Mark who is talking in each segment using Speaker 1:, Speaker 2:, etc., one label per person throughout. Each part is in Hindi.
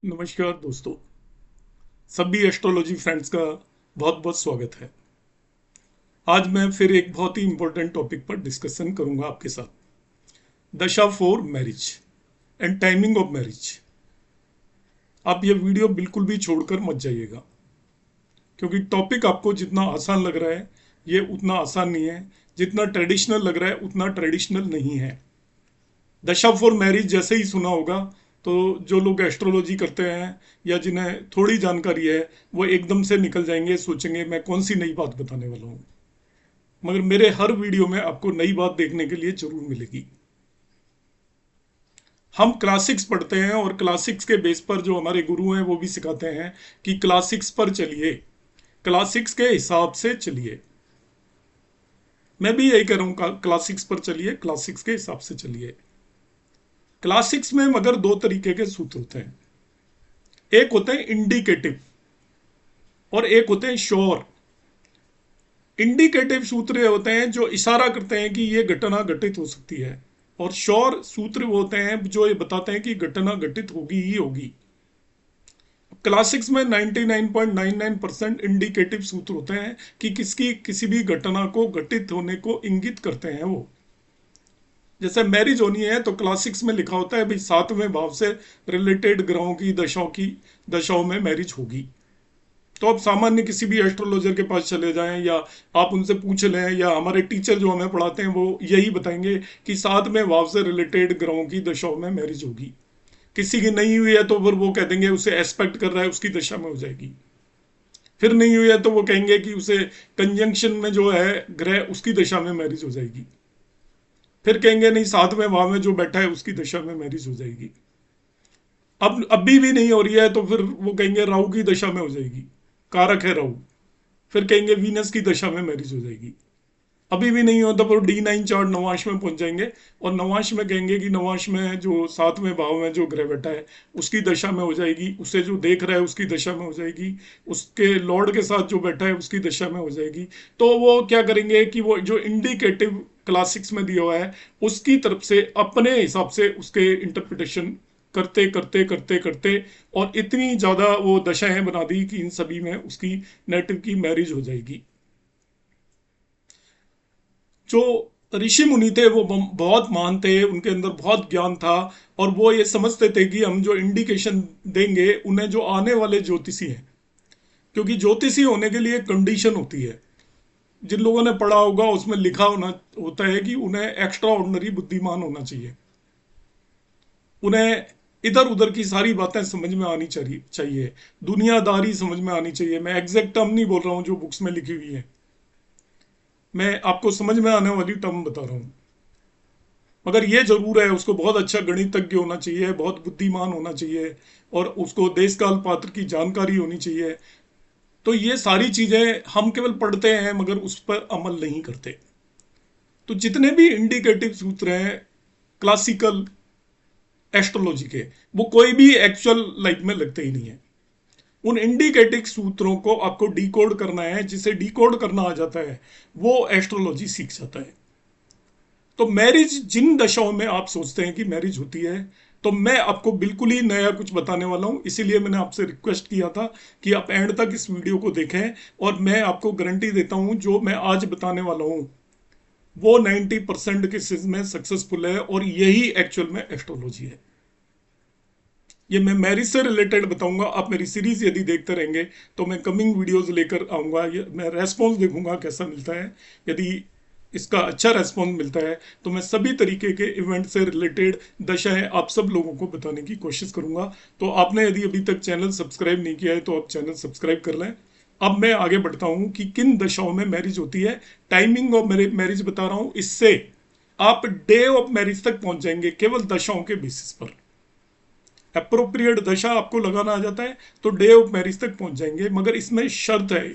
Speaker 1: नमस्कार दोस्तों, सभी एस्ट्रोलॉजी फ्रेंड्स का बहुत बहुत स्वागत है। आज मैं फिर एक बहुत ही इंपॉर्टेंट टॉपिक पर डिस्कशन करूंगा आपके साथ। दशा for marriage and timing of marriage. आप ये वीडियो बिल्कुल भी छोड़कर मत जाइएगा, क्योंकि टॉपिक आपको जितना आसान लग रहा है ये उतना आसान नहीं है। जितना ट्रेडिशनल लग रहा है उतना ट्रेडिशनल नहीं है। दशा फॉर मैरिज जैसे ही सुना होगा तो जो लोग एस्ट्रोलॉजी करते हैं या जिन्हें थोड़ी जानकारी है वो एकदम से निकल जाएंगे, सोचेंगे मैं कौन सी नई बात बताने वाला हूँ। मगर मेरे हर वीडियो में आपको नई बात देखने के लिए जरूर मिलेगी। हम क्लासिक्स पढ़ते हैं और क्लासिक्स के बेस पर जो हमारे गुरु हैं वो भी सिखाते हैं कि क्लासिक्स पर चलिए, क्लासिक्स के हिसाब से चलिए। मैं भी यही कह रहा हूँ, क्लासिक्स पर चलिए, क्लासिक्स के हिसाब से चलिए। क्लासिक्स में मगर दो तरीके के सूत्र होते हैं। एक होते हैं इंडिकेटिव और एक होते हैं श्योर। इंडिकेटिव सूत्र होते हैं जो इशारा करते हैं कि ये घटना घटित हो सकती है, और श्योर सूत्र वो होते हैं जो ये बताते हैं कि घटना घटित होगी ही होगी। क्लासिक्स में 99.99% इंडिकेटिव सूत्र होते हैं कि किसी भी घटना को घटित होने को इंगित करते हैं वो। जैसे मैरिज होनी है तो क्लासिक्स में लिखा होता है भाई 7वें भाव से रिलेटेड ग्रहों की दशाओं में मैरिज होगी। तो आप सामान्य किसी भी एस्ट्रोलॉजर के पास चले जाएं या आप उनसे पूछ लें, या हमारे टीचर जो हमें पढ़ाते हैं वो यही बताएंगे कि 7वें भाव से रिलेटेड ग्रहों की दशाओं में मैरिज होगी। किसी की नहीं हुई है तो फिर वो कह देंगे उसे एस्पेक्ट कर रहा है, उसकी दशा में हो जाएगी। फिर नहीं हुई है तो वो कहेंगे कि उसे कंजंक्शन में जो है ग्रह उसकी दशा में मैरिज हो जाएगी। फिर कहेंगे नहीं, 7वें भाव में जो बैठा है उसकी दशा में मैरिज हो जाएगी। अब अभी भी नहीं हो रही है तो फिर वो कहेंगे राहु की दशा में हो जाएगी, कारक है राहु। फिर कहेंगे वीनस की दशा में मैरिज हो जाएगी। अभी भी नहीं होता तो D9 चार्ट नवांश में पहुंच जाएंगे, और नवांश में कहेंगे कि नवांश में जो 7वें भाव में जो ग्रह बैठा है उसकी दशा में हो जाएगी, उसे जो देख रहा है उसकी दशा में हो जाएगी, उसके लॉर्ड के साथ जो बैठा है उसकी दशा में हो जाएगी। तो वो क्या करेंगे कि वो जो इंडिकेटिव क्लासिक्स में दिया हुआ है उसकी तरफ से अपने हिसाब से उसके इंटरप्रिटेशन करते करते करते करते और इतनी ज्यादा वो दशाएं बना दी कि इन सभी में उसकी नेटिव की मैरिज हो जाएगी। जो ऋषि मुनि थे वो बहुत महान थे, उनके अंदर बहुत ज्ञान था, और वो ये समझते थे कि हम जो इंडिकेशन देंगे उन्हें जो आने वाले ज्योतिषी हैं, क्योंकि ज्योतिषी होने के लिए कंडीशन होती है। जिन लोगों ने पढ़ा होगा उसमें लिखा होना होता है कि उन्हें एक्स्ट्रा ऑर्डिनरी बुद्धिमान होना चाहिए, उन्हें इधर उधर की सारी बातें समझ में आनी चाहिए, दुनियादारी समझ में आनी चाहिए। मैं एग्जैक्ट टर्म नहीं बोल रहा हूँ जो बुक्स में लिखी हुई है, मैं आपको समझ में आने वाली टर्म बता रहा हूँ। मगर ये जरूर है उसको बहुत अच्छा गणितज्ञ होना चाहिए, बहुत बुद्धिमान होना चाहिए, और उसको देश काल पात्र की जानकारी होनी चाहिए। तो ये सारी चीजें हम केवल पढ़ते हैं मगर उस पर अमल नहीं करते। तो जितने भी इंडिकेटिव सूत्र हैं क्लासिकल एस्ट्रोलॉजी के, वो कोई भी एक्चुअल लाइफ में लगते ही नहीं है। उन इंडिकेटिव सूत्रों को आपको डिकोड करना है, जिसे डिकोड करना आ जाता है वो एस्ट्रोलॉजी सीख जाता है। तो मैरिज जिन दशाओं में आप सोचते हैं कि मैरिज होती है, तो मैं आपको बिल्कुल ही नया कुछ बताने वाला हूं, इसीलिए मैंने आपसे रिक्वेस्ट किया था कि आप एंड तक इस वीडियो को देखें। और मैं आपको गारंटी देता हूं जो मैं आज बताने वाला हूं वो 90% केसेस में सक्सेसफुल है, और यही एक्चुअल में एस्ट्रोलॉजी है। ये मैं मैरिज से रिलेटेड बताऊंगा। आप मेरी सीरीज यदि देखते रहेंगे तो मैं कमिंग वीडियोस लेकर आऊंगा, मैं रेस्पॉन्स देखूंगा कैसा मिलता है। यदि इसका अच्छा रेस्पॉन्स मिलता है तो मैं सभी तरीके के इवेंट से रिलेटेड दशाएं आप सब लोगों को बताने की कोशिश करूंगा। तो आपने यदि अभी तक चैनल सब्सक्राइब नहीं किया है तो आप चैनल सब्सक्राइब कर लें। अब मैं आगे बढ़ता हूं कि किन दशाओं में मैरिज होती है, टाइमिंग ऑफ मैरिज बता रहा हूं। इससे आप डे ऑफ मैरिज तक पहुंच जाएंगे केवल दशाओं के बेसिस पर। अप्रोप्रिएट दशा आपको लगाना आ जाता है तो डे ऑफ मैरिज तक पहुंच जाएंगे, मगर इसमें शर्त है,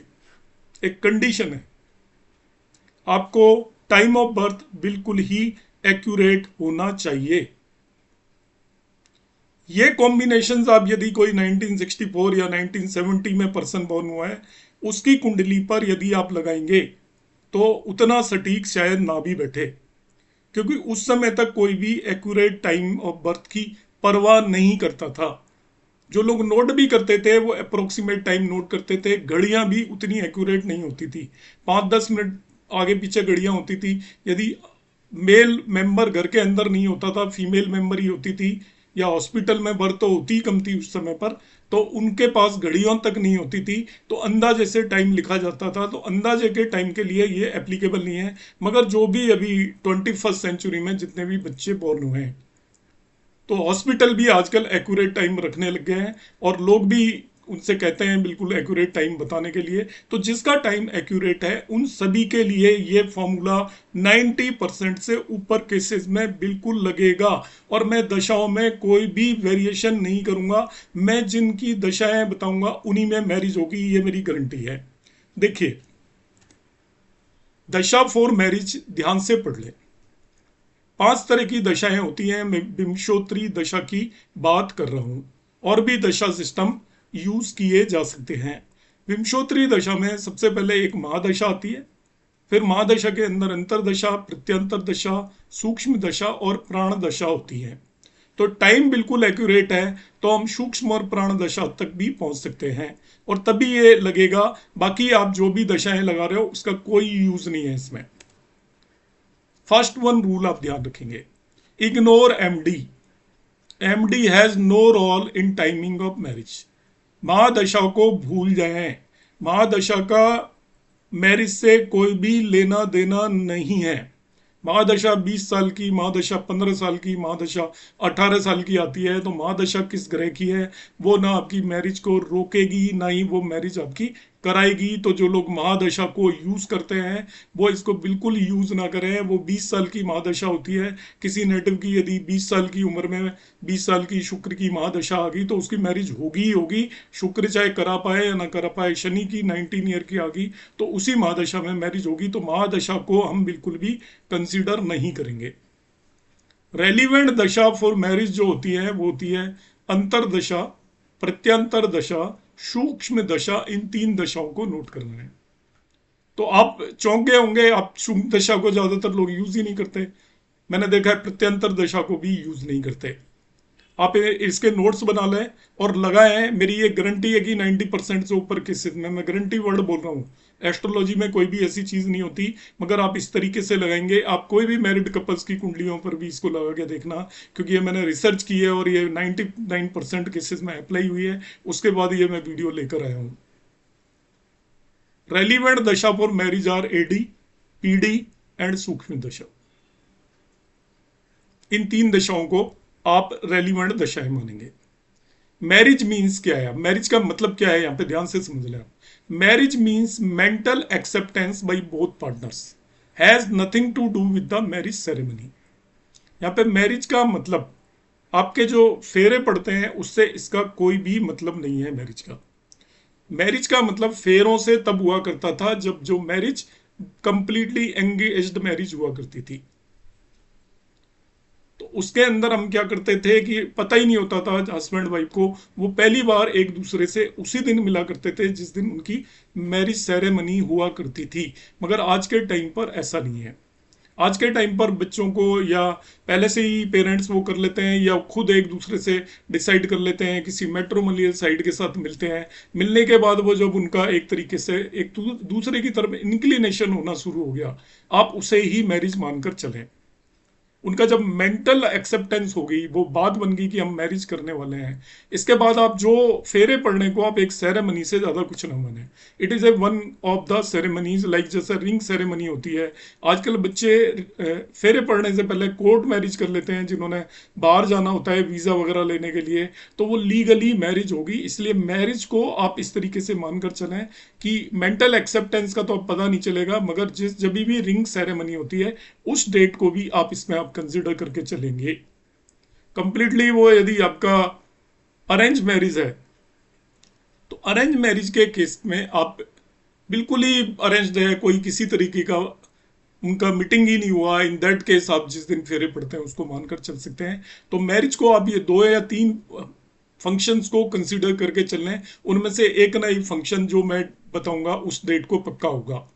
Speaker 1: एक कंडीशन है, आपको टाइम ऑफ बर्थ बिल्कुल ही एक्यूरेट होना चाहिए। ये कॉम्बिनेशंस आप यदि कोई 1964 या 1970 में पर्सन बॉर्न हुआ है उसकी कुंडली पर यदि आप लगाएंगे तो उतना सटीक शायद ना भी बैठे, क्योंकि उस समय तक कोई भी एक्यूरेट टाइम ऑफ बर्थ की परवाह नहीं करता था। जो लोग नोट भी करते थे वो अप्रोक्सीमेट टाइम नोट करते थे, घड़ियां भी उतनी एक्यूरेट नहीं होती थी, 5-10 मिनट आगे पीछे घड़ियां होती थी। यदि मेल मेंबर घर के अंदर नहीं होता था, फीमेल मेंबर ही होती थी, या हॉस्पिटल में बर्थ तो होती ही कम थी उस समय पर, तो उनके पास घड़ियों तक नहीं होती थी, तो अंदाजे से टाइम लिखा जाता था। तो अंदाजे के टाइम के लिए ये एप्लीकेबल नहीं है। मगर जो भी अभी 21st सेंचुरी में जितने भी बच्चे बोर्न हुए हैं, तो हॉस्पिटल भी आजकल एक्यूरेट टाइम रखने लग गए हैं, और लोग भी उनसे कहते हैं बिल्कुल एक्यूरेट टाइम बताने के लिए। तो जिसका टाइम एक्यूरेट है उन सभी के लिए ये फॉर्मूला 90% से ऊपर केसेस में बिल्कुल लगेगा। और मैं दशाओं में कोई भी वेरिएशन नहीं करूंगा, मैं जिनकी दशाएं बताऊंगा उन्हीं में मैरिज होगी, ये मेरी गारंटी है। देखिए, दशा फॉर मैरिज ध्यान से पढ़ ले। 5 तरह की दशाएं होती हैं, मैं विंशोत्तरी दशा की बात कर रहा हूं। और भी दशा सिस्टम यूज किए जा सकते हैं। विंशोत्तरी दशा में सबसे पहले एक महादशा आती है, फिर महादशा के अंदर अंतरदशा, प्रत्यंतर दशा, सूक्ष्म दशा और प्राण दशा होती है। तो टाइम बिल्कुल एक्यूरेट है तो हम सूक्ष्म और प्राण दशा तक भी पहुंच सकते हैं, और तभी ये लगेगा। बाकी आप जो भी दशाएं लगा रहे हो उसका कोई यूज नहीं है इसमें। फर्स्ट वन रूल आप ध्यान रखेंगे, ignore MD. MD has no role in timing of marriage. महादशा को भूल जाएं। महादशा का मैरिज से कोई भी लेना देना नहीं है। महादशा 20 साल की, महादशा 15 साल की, महादशा 18 साल की आती है, तो महादशा किस ग्रह की है वो ना आपकी मैरिज को रोकेगी, ना ही वो मैरिज आपकी कराएगी। तो जो लोग महादशा को यूज करते हैं वो इसको बिल्कुल यूज ना करें। वो 20 साल की महादशा होती है, किसी नेटिव की यदि 20 साल की उम्र में 20 साल की शुक्र की महादशा आ गई तो उसकी मैरिज होगी ही होगी। शुक्र चाहे करा पाए या ना करा पाए, शनि की 19 ईयर की आ गई तो उसी महादशा में मैरिज होगी। तो महादशा को हम बिल्कुल भी कंसीडर नहीं करेंगे। रेलिवेंट दशा फॉर मैरिज जो होती है वो होती है अंतरदशा, प्रत्यंतर दशा, सूक्ष्म दशा। इन 3 दशाओं को नोट करना है। तो आप चौंक गए होंगे, आप सूक्ष्म दशा को ज्यादातर लोग यूज ही नहीं करते। मैंने देखा है प्रत्यंतर दशा को भी यूज नहीं करते। आप इसके नोट्स बना लें और लगाएं। मेरी ये गारंटी है कि 90% से ऊपर केसेस में, मैं गारंटी वर्ड बोल रहा हूँ, एस्ट्रोलॉजी में कोई भी ऐसी चीज नहीं होती। मगर आप इस तरीके से लगाएंगे, आप कोई भी मैरिड कपल्स की कुंडलियों पर भी इसको लगा के देखना, क्योंकि ये मैंने रिसर्च की है और ये 99% केसेस में अप्लाई हुई है। उसके बाद ये मैं वीडियो लेकर आया हूँ। Relevant dasha for marriage are AD, PD and sukshma dasha. इन 3 दशाओं को आप रेलिवेंट दशाएं मानेंगे। मैरिज मीन्स क्या है? मैरिज का मतलब क्या है, यहां पे ध्यान से समझ लें। Marriage means mental acceptance by both partners, has nothing to do with the marriage ceremony. यहाँ पे मैरिज का मतलब आपके जो फेरे पड़ते हैं उससे इसका कोई भी मतलब नहीं है। मैरिज का मतलब फेरों से तब हुआ करता था जब जो मैरिज कंप्लीटली एंगेज्ड मैरिज हुआ करती थी। तो उसके अंदर हम क्या करते थे कि पता ही नहीं होता था हस्बैंड वाइफ को, वो पहली बार एक दूसरे से उसी दिन मिला करते थे जिस दिन उनकी मैरिज सेरेमनी हुआ करती थी। मगर आज के टाइम पर ऐसा नहीं है। आज के टाइम पर बच्चों को या पहले से ही पेरेंट्स वो कर लेते हैं या खुद एक दूसरे से डिसाइड कर लेते हैं, किसी मैट्रिमोनियल साइट के साथ मिलते हैं। मिलने के बाद वो जब उनका एक तरीके से एक दूसरे की तरफ इंक्लिनेशन होना शुरू हो गया, आप उसे ही मैरिज मानकर चलें। उनका जब मेंटल एक्सेप्टेंस हो गई, वो बात बन गई कि हम मैरिज करने वाले हैं, इसके बाद आप जो फेरे पड़ने को आप एक सेरेमनी से ज्यादा कुछ ना माने। It is a one of the ceremonies, like जैसे रिंग सेरेमनी होती है। आजकल बच्चे फेरे पड़ने से पहले कोर्ट मैरिज कर लेते हैं, जिन्होंने बाहर जाना होता है वीजा वगैरह लेने के लिए, तो वो लीगली मैरिज होगी। इसलिए मैरिज को आप इस तरीके से मानकर चलें कि मेंटल एक्सेप्टेंस का तो अब पता नहीं चलेगा, मगर जब भी रिंग सेरेमनी होती है उस डेट को भी आप इसमें आप कंसिडर करके चलेंगे। कंप्लीटली वो यदि आपका अरेंज मैरिज है तो अरेंज मैरिज के केस में आप बिल्कुल ही अरेंज्ड है, कोई किसी तरीके का उनका मीटिंग ही नहीं हुआ, इन दैट केस आप जिस दिन फेरे पड़ते हैं उसको मानकर चल सकते हैं। तो मैरिज को आप ये 2 या 3 फंक्शंस को कंसीडर करके चल रहे हैं, उनमें से एक ना एक फंक्शन जो मैं बताऊंगा उस डेट को पक्का होगा।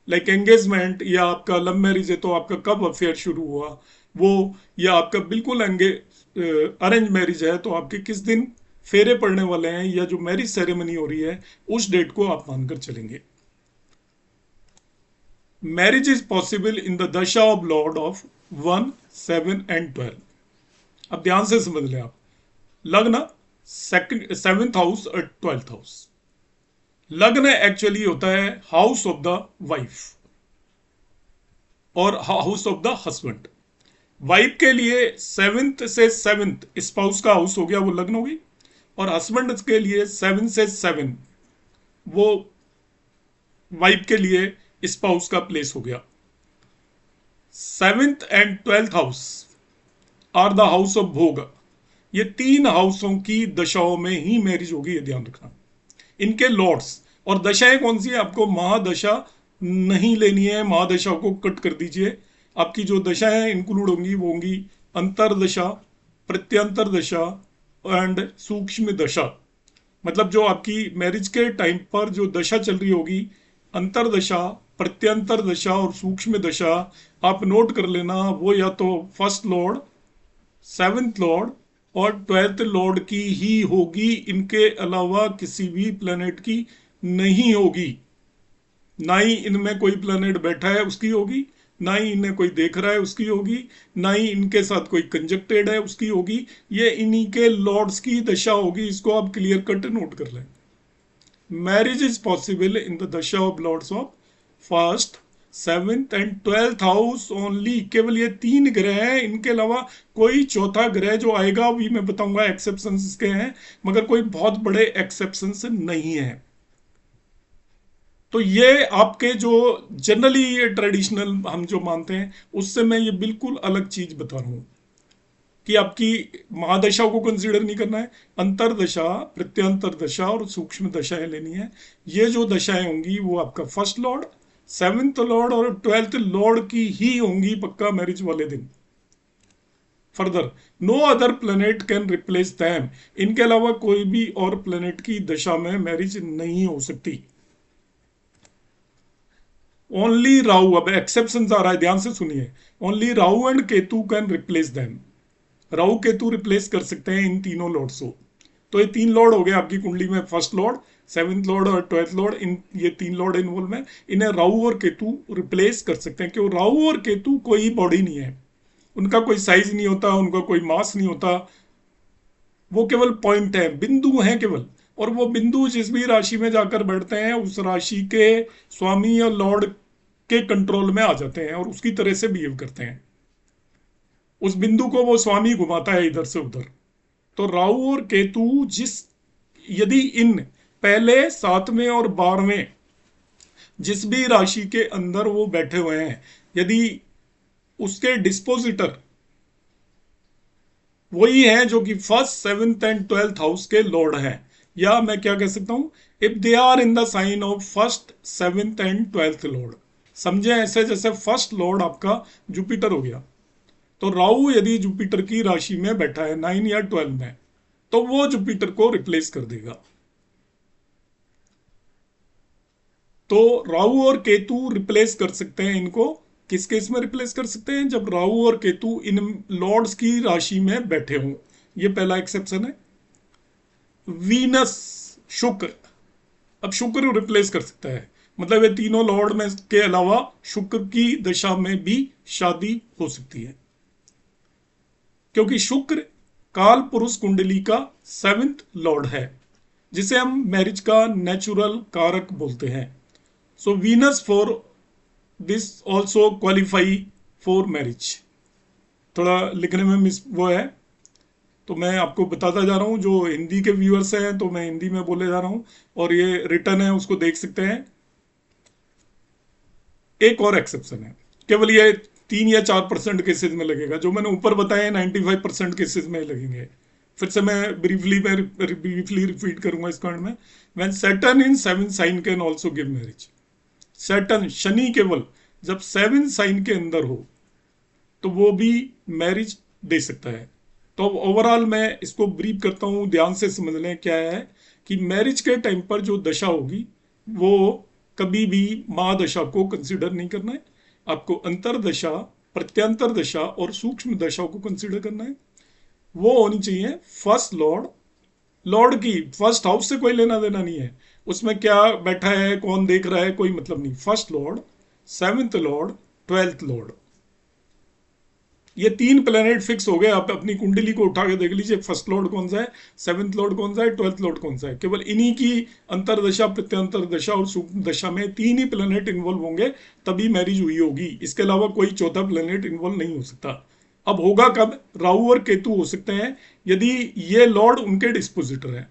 Speaker 1: लाइक एंगेजमेंट, या आपका लव मैरिज है तो आपका कब अफेयर शुरू हुआ वो, या आपका बिल्कुल अरेंज मैरिज है तो आपके किस दिन फेरे पड़ने वाले हैं या जो मैरिज सेरेमनी हो रही है उस डेट को आप मानकर चलेंगे। Marriage is possible in the dasha of Lord of 1, 7 and 12। अब ध्यान से समझ लें आप, लग्न सेकंड 7th हाउस और 12th हाउस। लग्न एक्चुअली होता है हाउस ऑफ द वाइफ और house of the husband. Wife के लिए 7th से 7th स्पाउस का हाउस हो गया, वो लग्न हो गई, और हस्बैंड के लिए 7 से 7 वो वाइफ के लिए स्पाउस का प्लेस हो गया। 7th and 12th house are the house of bhog. ये तीन हाउसों की दशाओं में ही मैरिज होगी, ये ध्यान रखना। इनके लॉर्ड्स और दशाएं कौन सी है, आपको महादशा नहीं लेनी है, महादशा को कट कर दीजिए। आपकी जो दशाएं इंक्लूड होंगी वो होंगी अंतरदशा, प्रत्यंतर दशा एंड सूक्ष्म दशा। मतलब जो आपकी मैरिज के टाइम पर जो दशा चल रही होगी, अंतरदशा, प्रत्यंतर दशा और सूक्ष्म दशा, आप नोट कर लेना। वो या तो फर्स्ट लॉर्ड, 7th लॉर्ड और 12th लॉर्ड की ही होगी, इनके अलावा किसी भी प्लेनेट की नहीं होगी। ना ही इनमें कोई प्लेनेट बैठा है उसकी होगी, ना ही इन्हें कोई देख रहा है उसकी होगी, ना ही इनके साथ कोई कंजक्टेड है उसकी होगी। ये इन्हीं के लॉर्ड्स की दशा होगी, इसको आप क्लियर कट नोट कर लें। Marriage is possible in the dasha of lords of first, 7th and 12th house only. केवल ये तीन ग्रह हैं, इनके अलावा कोई चौथा ग्रह जो आएगा भी मैं बताऊंगा, एक्सेप्शंस इसके हैं, मगर कोई बहुत बड़े एक्सेप्शंस नहीं है। तो ये आपके जो जनरली ये ट्रेडिशनल हम जो मानते हैं उससे मैं ये बिल्कुल अलग चीज बता रहा हूं कि आपकी महादशा को कंसीडर नहीं करना है, अंतरदशा, प्रत्यंतर दशा और सूक्ष्म दशाएं लेनी है। ये जो दशाएं होंगी वो आपका फर्स्ट लॉर्ड, 7th लॉर्ड और 12th लॉर्ड की ही होंगी पक्का मैरिज वाले दिन। Further no other planet can replace them. इनके अलावा कोई भी और प्लेनेट की दशा में मैरिज नहीं हो सकती। ओनली राहु, अब एक्सेप्शन आ रहा है, ध्यान से सुनिए। Only Rahu and Ketu can replace them. Rahu Ketu replace कर सकते हैं इन तीनों लॉर्ड्स को। तो ये तीन लॉर्ड हो गए आपकी कुंडली में, फर्स्ट लॉर्ड, 7th लॉर्ड और 12th लॉर्ड, इन ये तीन लॉर्ड इन्वॉल्व है। इन्हें राहु और केतु रिप्लेस कर सकते हैं, क्यों? राहु और केतु कोई बॉडी नहीं है, उनका कोई साइज नहीं होता, उनका कोई मास नहीं होता, वो केवल पॉइंट है, बिंदु हैं केवल। और वो बिंदु जिस भी राशि में जाकर बैठते हैं उस राशि के स्वामी या लॉर्ड के कंट्रोल में आ जाते हैं और उसकी तरह से बिहेव करते हैं। उस बिंदु को वो स्वामी घुमाता है इधर से उधर। तो राहु और केतु यदि इन पहले 7वें और 12वें जिस भी राशि के अंदर वो बैठे हुए हैं, यदि उसके डिस्पोजिटर वही हैं जो कि first, 7th and 12th house के लॉर्ड हैं, या मैं क्या कह सकता हूं, if they are in the sign of first, 7th and 12th lord. समझे? ऐसे जैसे फर्स्ट लॉर्ड आपका जुपिटर हो गया, तो राहु यदि जुपिटर की राशि में बैठा है 9 या 12 में, तो वो जुपिटर को रिप्लेस कर देगा। तो राहु और केतु रिप्लेस कर सकते हैं इनको। किस केस में रिप्लेस कर सकते हैं? जब राहु और केतु इन लॉर्ड्स की राशि में बैठे हों। ये पहला एक्सेप्शन है। वीनस, शुक्र, अब शुक्र रिप्लेस कर सकता है, मतलब ये तीनों लॉर्ड में के अलावा शुक्र की दशा में भी शादी हो सकती है, क्योंकि शुक्र काल पुरुष कुंडली का 7th लॉर्ड है, जिसे हम मैरिज का नेचुरल कारक बोलते हैं। सो Venus for this also qualify for marriage. थोड़ा लिखने में मिस वो है, तो मैं आपको बताता जा रहा हूँ। जो हिंदी के व्यूअर्स हैं तो मैं हिंदी में बोले जा रहा हूँ, और ये रिटर्न है उसको देख सकते हैं। एक और एक्सेप्शन है, केवल ये 3 या 4% केसेस में लगेगा, जो मैंने ऊपर बताए 95% केसेस में लगेंगे। फिर से मैं ब्रीफली रिपीट करूंगा इस पॉइंट में। When Saturn in 7 sign can also give marriage. Saturn, Shani, केवल जब 7 साइन के अंदर हो तो वो भी मैरिज दे सकता है। तो अब ओवरऑल मैं इसको ब्रीफ करता हूँ, ध्यान से समझ लें क्या है कि मैरिज के टाइम पर जो दशा होगी वो कभी भी महादशा को कंसिडर नहीं करना है। आपको अंतरदशा, प्रत्यंतर दशा और सूक्ष्म दशा को कंसिडर करना है। वो होनी चाहिए फर्स्ट लॉर्ड लॉर्ड की फर्स्ट हाउस से कोई लेना देना नहीं है, उसमें क्या बैठा है, कौन देख रहा है, कोई मतलब नहीं। First Lord, seventh Lord, twelfth Lord, ये तीन प्लेनेट फिक्स हो गए। आप अपनी कुंडली को उठा के देख लीजिए, फर्स्ट लॉर्ड कौन सा है, सेवेंथ लॉर्ड कौन सा है, ट्वेल्थ लॉर्ड कौन सा है। केवल इन्हीं की अंतरदशा, प्रत्यंतर दशा और सूक्ष्म दशा में तीन ही प्लेनेट इन्वॉल्व होंगे, तभी मैरिज हुई होगी। इसके अलावा कोई चौथा प्लेनेट इन्वॉल्व नहीं हो सकता। अब होगा कब? राहु और केतु हो सकते हैं, यदि ये लॉर्ड उनके डिस्पोजिटर है,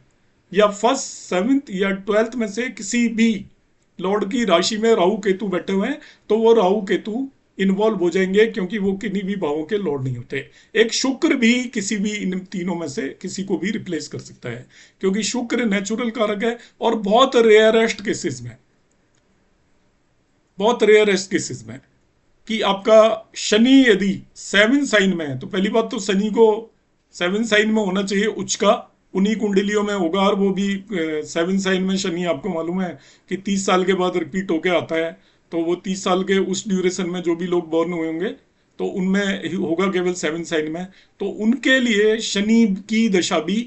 Speaker 1: या फर्स्ट, सेवेंथ या ट्वेल्थ में से किसी भी लॉर्ड की राशि में राहु केतु बैठे हुए हैं, तो वो राहु केतु इन्वॉल्व हो जाएंगे, क्योंकि वो किन्हीं भी भावों के लॉर्ड नहीं होते। एक शुक्र भी किसी भी इन तीनों में से किसी को भी रिप्लेस कर सकता है, क्योंकि शुक्र नेचुरल कारक है। और बहुत रेयरेस्ट केसेस में, बहुत रेयरेस्ट केसेस में कि आपका शनि यदि सेवन साइन में है, तो पहली बात तो शनि को सेवन साइन में होना चाहिए उच्च का, उन्हीं कुंडलियों में होगा। और वो भी सेवन साइन में शनि आपको मालूम है कि 30 साल के बाद रिपीट होके आता है। तो वो 30 साल के उस ड्यूरेशन में जो भी लोग बॉर्न हुए होंगे, तो उनमें ही होगा केवल सेवन साइन में। तो उनके लिए शनि की दशा भी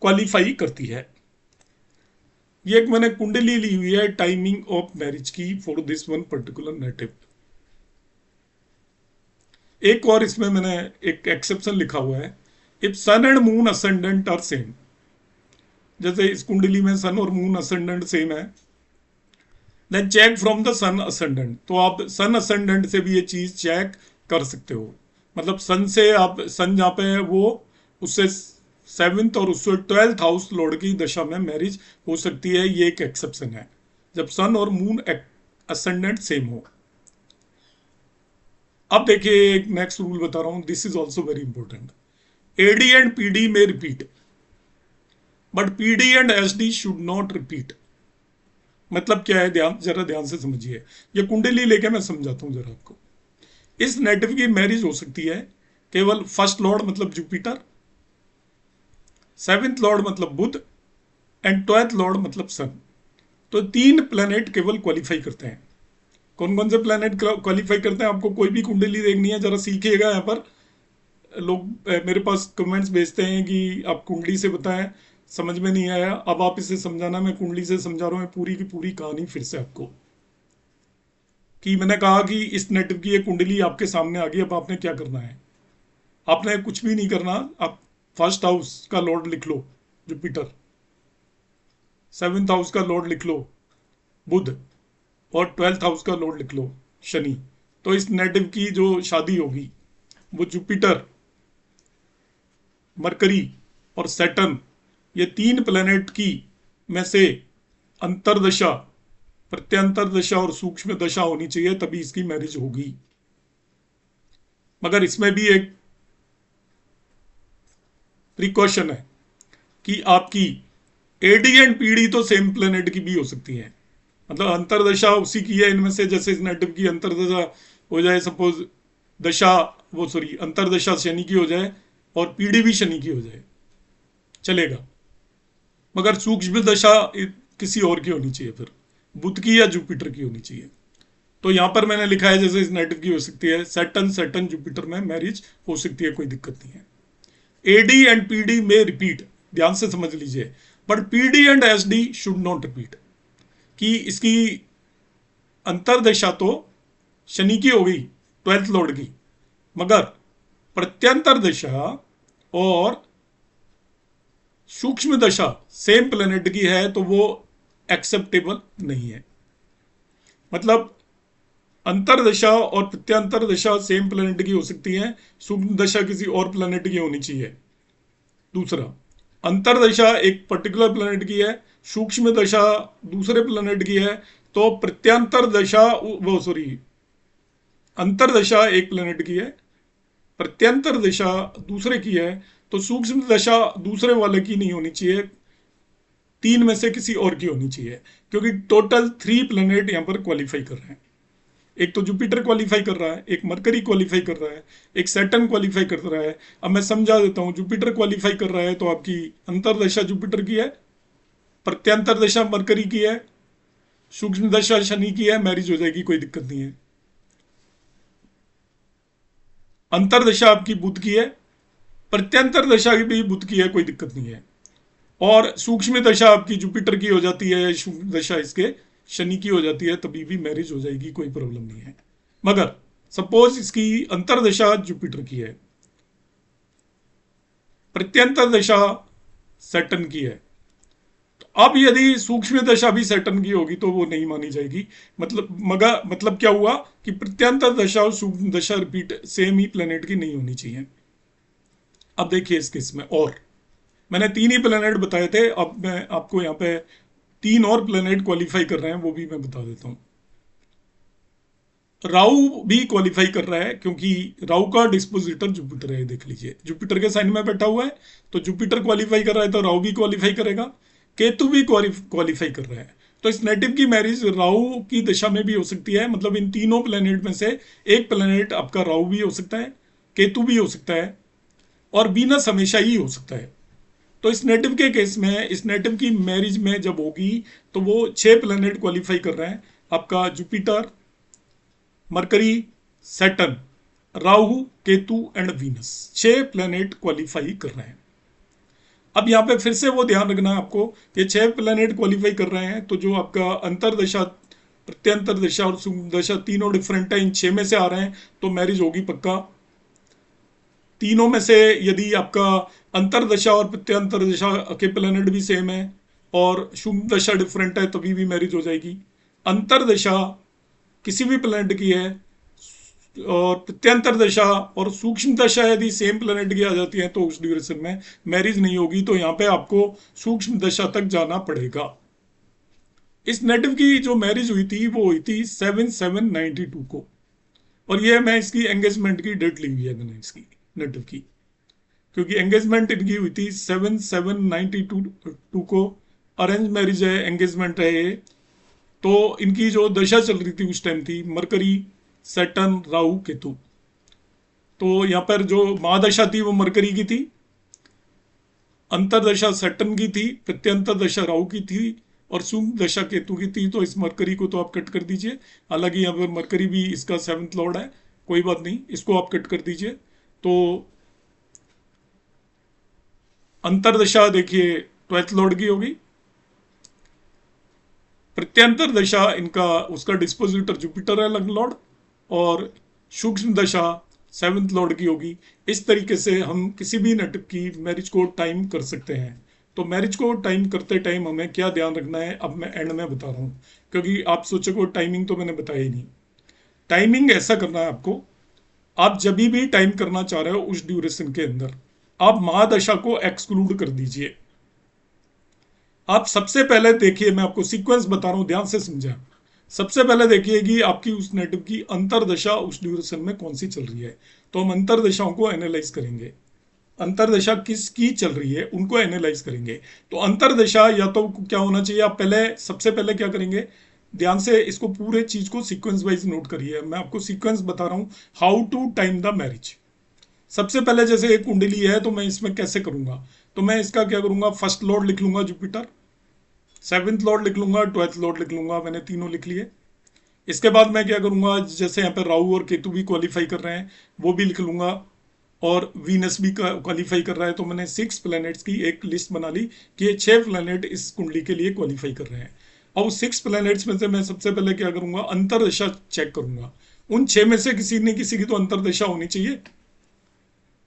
Speaker 1: क्वालिफाई करती है। ये एक मैंने कुंडली ली हुई है टाइमिंग ऑफ मैरिज की for this one particular native. एक और इसमें मैंने एक एक्सेप्शन लिखा हुआ है, if sun and moon ascendant are same. जैसे इस कुंडली में सन और मून असेंडेंट सेम है, then check from the sun ascendant. तो आप सन असेंडेंट से भी ये चीज चेक कर सकते हो। मतलब सन से आप, सन जहाँ पे है वो, उससे सेवेंथ और उससे ट्वेल्थ हाउस लॉर्ड की दशा में मैरिज हो सकती है। ये एक एक्सेप्शन है, जब सन और मून असेंडेंट सेम हो। अब देखिए एक नेक्स्ट रूल बता रहा हूं, this is also very important. AD and PD में repeat, but PD and SD should not repeat. मतलब क्या है, जरा ध्यान से समझिए। ये कुंडली लेके मैं समझाता हूं जरा आपको। इस नेटिव की मैरिज हो सकती है केवल फर्स्ट लॉर्ड मतलब जुपिटर, सेवेंथ लॉर्ड मतलब बुध, एंड ट्वेल्थ लॉर्ड मतलब सन। तो तीन प्लेनेट केवल क्वालिफाई करते हैं। कौन कौन से प्लेनेट क्वालिफाई करते हैं? आपको कोई भी कुंडली देखनी है, जरा सीखिएगा। यहाँ पर लोग मेरे पास कमेंट्स भेजते हैं कि आप कुंडली से बताएं, समझ में नहीं आया। अब आप इसे समझाना, मैं कुंडली से समझा रहा हूँ पूरी की पूरी कहानी फिर से आपको। कि मैंने कहा कि इस नेटिव की ये कुंडली आपके सामने आ गई, अब आपने क्या करना है? आपने कुछ भी नहीं करना। आप फर्स्ट हाउस का लॉर्ड लिख लो जुपिटर, सेवेंथ हाउस का लॉर्ड लिख लो बुध, और ट्वेल्थ हाउस का लॉर्ड लिख लो शनि। तो इस नेटिव की जो शादी होगी वो जुपिटर, मरकरी और सैटर्न, ये तीन प्लेनेट की में से अंतरदशा, प्रत्यंतर दशा और सूक्ष्म दशा होनी चाहिए, तभी इसकी मैरिज होगी। मगर इसमें भी एक प्रिकॉशन है कि आपकी एडी एंड पीडी तो सेम प्लेनेट की भी हो सकती है। मतलब अंतरदशा उसी की है इनमें से। जैसे इस नेटिव की अंतरदशा हो जाए, सपोज दशा, वो सॉरी अंतरदशा शनि की हो जाए और पीडी भी शनि की हो जाए, चलेगा। मगर सूक्ष्म दशा किसी और की होनी चाहिए, फिर बुध की या जुपिटर की होनी चाहिए। तो यहां पर मैंने लिखा है जैसे इस नेटिव की हो सकती है, सैटर्न सैटर्न जुपिटर में मैरिज हो सकती है, कोई दिक्कत नहीं है। एडी एंड पीडी में रिपीट, ध्यान से समझ लीजिए, but PD and SD should not repeat. कि इसकी अंतरदशा तो शनि की हो गई, ट्वेल्थ लॉर्ड की, मगर प्रत्यंतर दशा और सूक्ष्म दशा सेम प्लेनेट की है, तो वो एक्सेप्टेबल नहीं है। मतलब अंतरदशा और प्रत्यंतर दशा सेम प्लेनेट की हो सकती है, सूक्ष्म दशा किसी और प्लेनेट की होनी चाहिए। दूसरा, अंतरदशा एक पर्टिकुलर प्लेनेट की है, सूक्ष्म दशा दूसरे प्लेनेट की है। तो प्रत्यंतर दशा, वो सॉरी, अंतरदशा एक प्लेनेट की है, प्रत्यंतर दशा दूसरे की है, तो सूक्ष्म दशा दूसरे वाले की नहीं होनी चाहिए, तीन में से किसी और की होनी चाहिए। क्योंकि टोटल 3 प्लेनेट यहां पर क्वालिफाई कर रहे हैं। एक तो जुपिटर क्वालिफाई कर रहा है, एक मरकरी क्वालिफाई कर रहा है, एक सैटर्न क्वालिफाई कर रहा है। अब मैं समझा देता हूं, जुपिटर क्वालिफाई कर रहा है तो आपकी अंतरदशा जुपिटर की है, प्रत्यंतर दशा मरकरी की है, सूक्ष्म दशा शनि की है, मैरिज हो जाएगी, कोई दिक्कत नहीं है। अंतरदशा आपकी बुध की है, प्रत्यंतर दशा भी बुध की है, कोई दिक्कत नहीं है। और सूक्ष्म दशा आपकी जुपिटर की हो जाती है, सूक्ष्म दशा इसके शनि की हो जाती है, तभी भी मैरिज हो जाएगी, कोई प्रॉब्लम नहीं है। मगर सपोज इसकी अंतरदशा जुपिटर की है, प्रत्यंतर दशा सैटर्न की है, अब यदि सूक्ष्म दशा भी सैटर्न की होगी तो वो नहीं मानी जाएगी। मतलब क्या हुआ कि प्रत्यंतर दशा और सूक्ष्म दशा रिपीट सेम ही प्लेनेट की नहीं होनी चाहिए। अब देखिए इस केस में, और मैंने तीन ही प्लेनेट बताए थे, अब मैं आपको यहाँ पे तीन और प्लेनेट क्वालिफाई कर रहे हैं, वो भी मैं बता देता हूँ। राहु भी क्वालिफाई कर रहा है, क्योंकि राहु का डिस्पोजिटर जुपिटर है, देख लीजिए जुपिटर के साइन में बैठा हुआ है, तो जुपिटर क्वालिफाई कर रहा है तो राहु भी क्वालिफाई करेगा, केतु भी क्वालिफाई कर रहा है। तो इस नेटिव की मैरिज राहु की दशा में भी हो सकती है, मतलब इन तीनों प्लेनेट में से एक प्लेनेट आपका राहु भी हो सकता है, केतु भी हो सकता है, और वीनस हमेशा ही हो सकता है। तो इस नेटिव के केस में, इस नेटिव की मैरिज में जब होगी तो वो छह प्लेनेट क्वालिफाई कर रहे हैं, आपका Jupiter, mercury, Saturn, Rahu, Ketu and Venus, छह प्लेनेट क्वालिफाई कर रहे हैं। अब यहाँ पे फिर से वो ध्यान रखना है आपको, ये छह प्लेनेट क्वालिफाई कर रहे हैं, तो जो आपका अंतरदशा, प्रत्यंतर दशा और सूक्ष्म दशा तीनों डिफरेंट है, इन छह में से आ रहे हैं तो मैरिज होगी पक्का। तीनों में से यदि आपका अंतरदशा और प्रत्यंतर दशा के प्लेनेट भी सेम है और शुभ दशा डिफरेंट है, तभी भी मैरिज हो जाएगी। अंतरदशा किसी भी प्लेनेट की है और प्रत्यंतर दशा और सूक्ष्म दशा यदि सेम प्लेनेट की आ जाती है तो उस ड्यूरेशन में मैरिज नहीं होगी, तो यहाँ पे आपको सूक्ष्म दशा तक जाना पड़ेगा। इस नेटिव की जो मैरिज हुई थी वो हुई थी 7/7/92 को, और ये मैं इसकी एंगेजमेंट की डेट ली हुई है मैंने इसकी नेटिव की, क्योंकि एंगेजमेंट इनकी हुई थी 7/7/92 को। अरेंज मैरिज है, एंगेजमेंट है ये। तो इनकी जो दशा चल रही थी उस टाइम थी मरकरी, सैटर्न, राहु, केतु। तो यहाँ पर जो महादशा थी वो मरकरी की थी, अंतरदशा सैटर्न की थी, प्रत्यंतर दशा राहु की थी, और सूक्ष्म दशा केतु की थी। तो इस मरकरी को तो आप कट कर दीजिए, हालांकि यहाँ पर मरकरी भी इसका सेवंथ लॉर्ड है, कोई बात नहीं, इसको आप कट कर दीजिए। तो अंतरदशा देखिए ट्वेल्थ लॉर्ड की होगी, प्रत्यंतर दशा इनका उसका डिस्पोजिटर जुपिटर है लॉर्ड, और सूक्ष्म दशा सेवंथ लॉर्ड की होगी। इस तरीके से हम किसी भी नेटिव की मैरिज को टाइम कर सकते हैं। तो मैरिज को टाइम करते टाइम हमें क्या ध्यान रखना है, अब मैं एंड में बता रहा हूँ, क्योंकि आप सोचोगे टाइमिंग तो मैंने बताया ही नहीं। टाइमिंग ऐसा करना है आपको, आप जब भी टाइम करना चाह रहे हो उस ड्यूरेशन के अंदर आप महादशा को एक्सक्लूड कर दीजिए। आप सबसे पहले देखिए, मैं आपको सीक्वेंस बता रहा हूं, ध्यान से समझें। सबसे पहले देखिए कि आपकी उस नेटिव की अंतरदशा उस ड्यूरेशन में कौन सी चल रही है। तो हम अंतरदशाओं को एनालाइज करेंगे, अंतरदशा किसकी चल रही है उनको एनालाइज करेंगे। तो अंतरदशा या तो क्या होना चाहिए, आप पहले सबसे पहले क्या करेंगे, ध्यान से इसको पूरे चीज को सीक्वेंस वाइज नोट करिए। मैं आपको सीक्वेंस बता रहा हूं, how to time the marriage. सबसे पहले जैसे एक कुंडली है तो मैं इसमें कैसे करूंगा, तो मैं इसका क्या करूंगा, फर्स्ट लॉर्ड लिख लूंगा जुपिटर, सेवेंथ लॉर्ड लिख लूंगा, ट्वेल्थ लॉर्ड लिख लूंगा, मैंने तीनों लिख लिए। इसके बाद मैं क्या करूंगा, जैसे यहाँ पे राहु और केतु भी क्वालिफाई कर रहे हैं वो भी लिख लूंगा, और वीनस भी क्वालिफाई कर रहा है। तो मैंने 6 प्लैनेट्स की एक लिस्ट बना ली कि ये 6 प्लैनेट इस कुंडली के लिए क्वालिफाई कर रहे हैं। और उस 6 प्लैनेट्स में से मैं सबसे पहले क्या करूंगा, अंतरदशा चेक करूंगा। उन 6 में से किसी न किसी की तो अंतरदशा होनी चाहिए।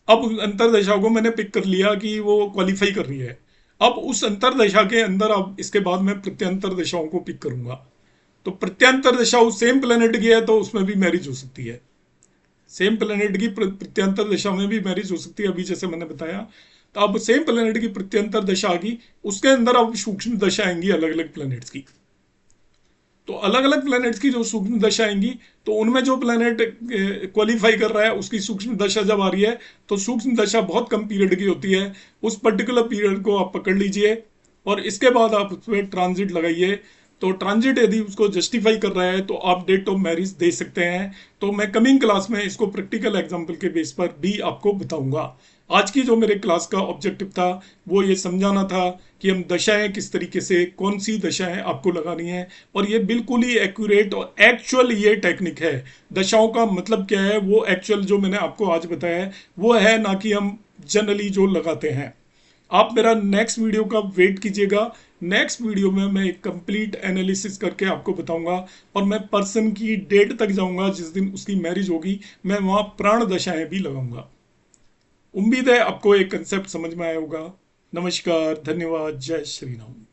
Speaker 1: अब अंतरदशा को मैंने पिक कर लिया कि वो क्वालिफाई कर रही है। अब उस अंतरदशा के अंदर अब इसके बाद मैं प्रत्यंतर दशाओं को पिक करूंगा। तो प्रत्यंतर दशा उस सेम प्लेनेट की है तो उसमें भी मैरिज हो सकती है, सेम प्लेनेट की प्रत्यंतर दशा में भी मैरिज हो सकती है, अभी जैसे मैंने बताया। तो अब सेम प्लेनेट की प्रत्यंतर दशा आ गई, उसके अंदर अब सूक्ष्म दशा आएंगी अलग अलग प्लेनेट्स की। तो अलग अलग प्लैनेट्स की जो सूक्ष्म दशा आएंगी, तो उनमें जो प्लैनेट क्वालिफाई कर रहा है उसकी सूक्ष्म दशा जब आ रही है, तो सूक्ष्म दशा बहुत कम पीरियड की होती है, उस पर्टिकुलर पीरियड को आप पकड़ लीजिए और इसके बाद आप उसमें ट्रांजिट लगाइए। तो ट्रांजिट यदि उसको जस्टिफाई कर रहा है तो आप डेट ऑफ मैरिज दे सकते हैं। तो मैं कमिंग क्लास में इसको प्रैक्टिकल एग्जाम्पल के बेस पर भी आपको बताऊंगा। आज की जो मेरे क्लास का ऑब्जेक्टिव था वो ये समझाना था कि हम दशाएं किस तरीके से, कौन सी दशाएं आपको लगानी है, और ये बिल्कुल ही एक्यूरेट और एक्चुअल ये टेक्निक है। दशाओं का मतलब क्या है वो एक्चुअल जो मैंने आपको आज बताया है वो है, ना कि हम जनरली जो लगाते हैं। आप मेरा नेक्स्ट वीडियो का वेट कीजिएगा। नेक्स्ट वीडियो में मैं एक कंप्लीट एनालिसिस करके आपको बताऊंगा, और मैं पर्सन की डेट तक जाऊंगा जिस दिन उसकी मैरिज होगी। मैं वहां प्राण दशाएं भी लगाऊंगा। उम्मीद है आपको एक कंसेप्ट समझ में आया होगा। नमस्कार, धन्यवाद, जय श्री राम।